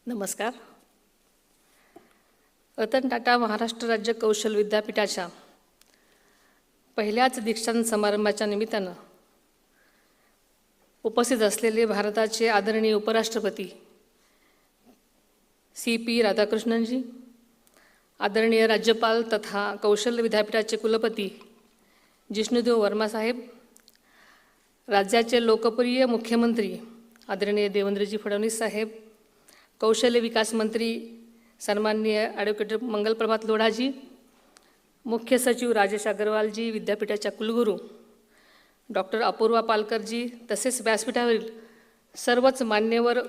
नमस्कार. रतन टाटा महाराष्ट्र राज्य कौशल विद्यापीठाच्या पहिल्याच दीक्षांत समारंभाच्या निमित्तानं उपस्थित असलेले भारताचे आदरणीय उपराष्ट्रपती CP राधाकृष्णनजी, आदरणीय राज्यपाल तथा कौशल्य विद्यापीठाचे कुलपती जिष्णुदेव वर्मा साहेब, राज्याचे लोकप्रिय मुख्यमंत्री आदरणीय देवेंद्रजी फडणवीस साहेब, कौशल्य विकास मंत्री सन्माननीय ॲडव्होकेट मंगलप्रभात लोढाजी, मुख्य सचिव राजेश अग्रवालजी, विद्यापीठाच्या कुलगुरू डॉक्टर अपूर्वा पालकरजी, तसेच व्यासपीठावरील सर्वच मान्यवर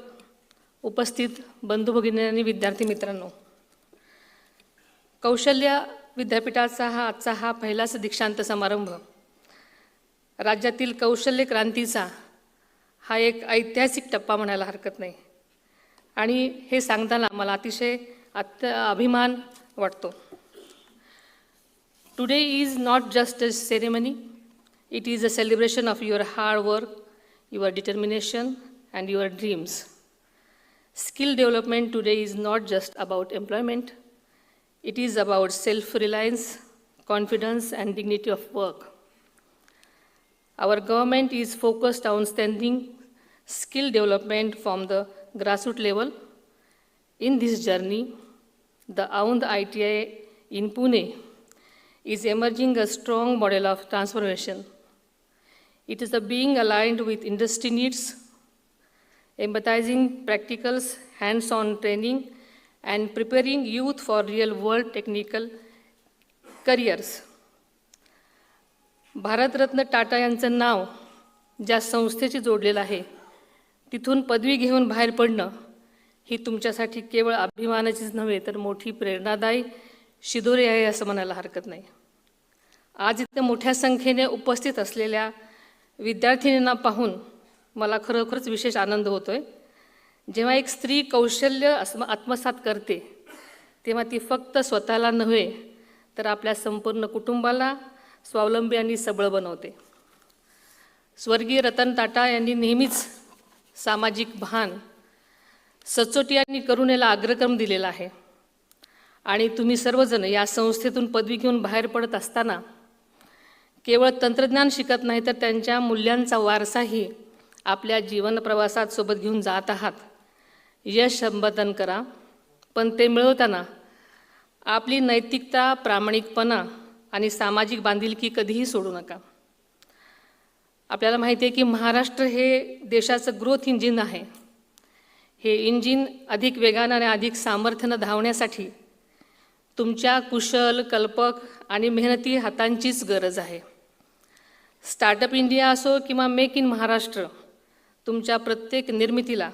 उपस्थित बंधू भगिनी आणि विद्यार्थी मित्रांनो, कौशल्य विद्यापीठाचा आजचा हा पहिलाच दीक्षांत समारंभ राज्यातील कौशल्य क्रांतीचा हा एक ऐतिहासिक टप्पा म्हणायला हरकत नाही आणि हे सांगताना मला अतिशय अभिमान वाटतो. Today is not just a ceremony, it is a celebration of your hard work, your determination and your dreams. Skill development today is not just about employment, it is about self-reliance, confidence, and dignity of work. Our government is focused on strengthening skill development from the grassroots level. In this journey, the Aund ITI in Pune is emerging a strong model of transformation. It is being aligned with industry needs, empathizing practicals, hands-on training, and preparing youth for real-world technical careers. Bharat Ratna Tata यांचं नाव ज्या संस्थेशी जोडलेलं आहे तिथून पदवी घेऊन बाहेर पडणं ही तुमच्यासाठी केवळ अभिमानाचीच नव्हे तर मोठी प्रेरणादायी शिदोरी आहे असं म्हणायला हरकत नाही. आज इतक्या मोठ्या संख्येने उपस्थित असलेल्या विद्यार्थिनींना पाहून मला खरोखरच विशेष आनंद होतो आहे. जेव्हा एक स्त्री कौशल्य आत्मसात करते तेव्हा ती फक्त स्वतःला नव्हे तर आपल्या संपूर्ण कुटुंबाला स्वावलंबी आणि सबळ बनवते. स्वर्गीय रतन टाटा यांनी नेहमीच सामाजिक भान, सचोटी आणि करुणेला अग्रक्रम दिलेला आहे आणि तुम्ही सर्वजण या संस्थेतून पदवी घेऊन बाहेर पडत असताना केवळ तंत्रज्ञान शिकत नाही तर त्यांच्या मूल्यांचा वारसाही आपल्या जीवन प्रवासात सोबत घेऊन जात आहात. यश संपादन करा, पण ते मिळवताना आपली नैतिकता, प्रामाणिकपणा आणि सामाजिक बांधिलकी कधीही सोडू नका. आपल्याला माहिती आहे की महाराष्ट्र हे देशाचं ग्रोथ इंजिन आहे. हे इंजिन अधिक वेगानं आणि अधिक सामर्थ्यानं धावण्यासाठी तुमच्या कुशल, कल्पक आणि मेहनती हातांचीच गरज आहे. स्टार्टअप इंडिया असो किंवा मेक इन महाराष्ट्र, तुमच्या प्रत्येक निर्मितीला,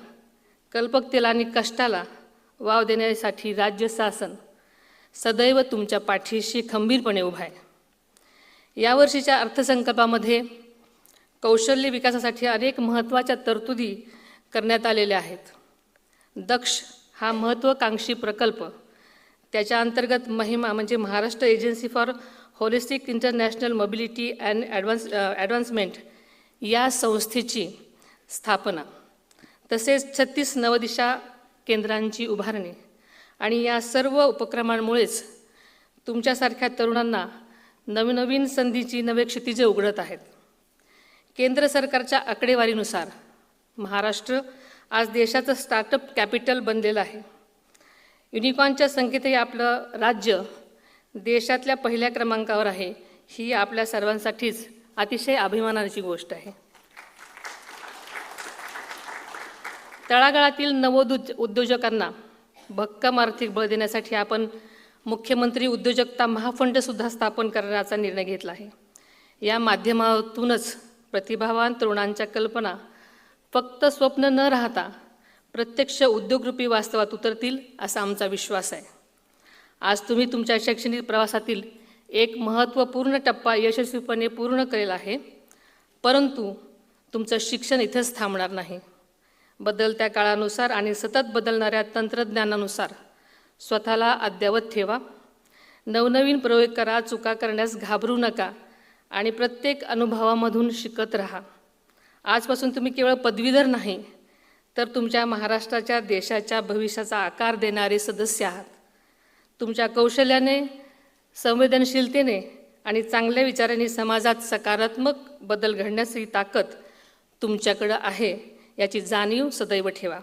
कल्पकतेला आणि कष्टाला वाव देण्यासाठी राज्य शासन सदैव तुमच्या पाठीशी खंबीरपणे उभा आहे. यावर्षीच्या अर्थसंकल्पामध्ये कौशल्य विकासासाठी अनेक महत्त्वाच्या तरतुदी करण्यात आलेल्या आहेत. दक्ष हा महत्त्वाकांक्षी प्रकल्प, त्याच्या अंतर्गत महिमा म्हणजे Maharashtra agency for holistic international mobility and advancement या संस्थेची स्थापना, तसेच 36 नवदिशा केंद्रांची उभारणी आणि या सर्व उपक्रमांमुळेच तुमच्यासारख्या तरुणांना नवीन संधीची नवे क्षितिजे उघडत आहेत. केंद्र सरकारच्या आकडेवारीनुसार महाराष्ट्र आज देशाचं स्टार्टअप कॅपिटल बनलेलं आहे. युनिकॉर्नच्या संख्येतही आपलं राज्य देशातल्या पहिल्या क्रमांकावर आहे. ही आपल्या सर्वांसाठीच अतिशय अभिमानाची गोष्ट आहे. तळागाळातील उद्योजकांना भक्कम आर्थिक बळ देण्यासाठी आपण मुख्यमंत्री उद्योजकता महाफंडसुद्धा स्थापन करण्याचा निर्णय घेतला आहे. या माध्यमातूनच प्रतिभावान तरुणांच्या कल्पना फक्त स्वप्न न राहता प्रत्यक्ष उद्योगरूपी वास्तवात उतरतील असा आमचा विश्वास आहे. आज तुम्ही तुमच्या शैक्षणिक प्रवासातील एक महत्त्वपूर्ण टप्पा यशस्वीपणे पूर्ण केलेला आहे, परंतु तुमचं शिक्षण इथंच थांबणार नाही. बदलत्या काळानुसार आणि सतत बदलणाऱ्या तंत्रज्ञानानुसार स्वतःला अद्ययावत ठेवा. नवनवीन प्रयोग करा, चुका करण्यास घाबरू नका आणि प्रत्येक अनुभवामधून शिकत राहा. आजपासून तुम्ही केवळ पदवीधर नाही तर तुमच्या महाराष्ट्राच्या देशाच्या भविष्याचा आकार देणारे सदस्य आहात. तुमच्या कौशल्याने, संवेदनशीलतेने आणि चांगल्या विचारांनी समाजात सकारात्मक बदल घडण्याची ताकद तुमच्याकडं आहे याची जाणीव सदैव ठेवा.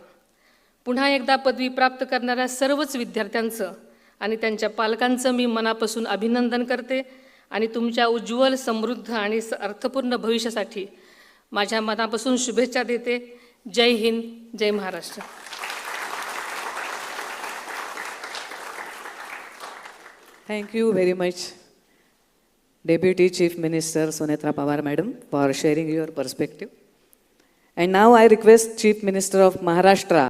पुन्हा एकदा पदवी प्राप्त करणाऱ्या सर्वच विद्यार्थ्यांचं आणि त्यांच्या पालकांचं मी मनापासून अभिनंदन करते आणि तुमच्या उज्ज्वल, समृद्ध आणि अर्थपूर्ण भविष्यासाठी माझ्या मनापासून शुभेच्छा देते. जय हिंद, जय Maharashtra. Thank you very much, Deputy Chief Minister Sunetra Pawar Madam, for sharing your perspective. And now I request Chief Minister of Maharashtra,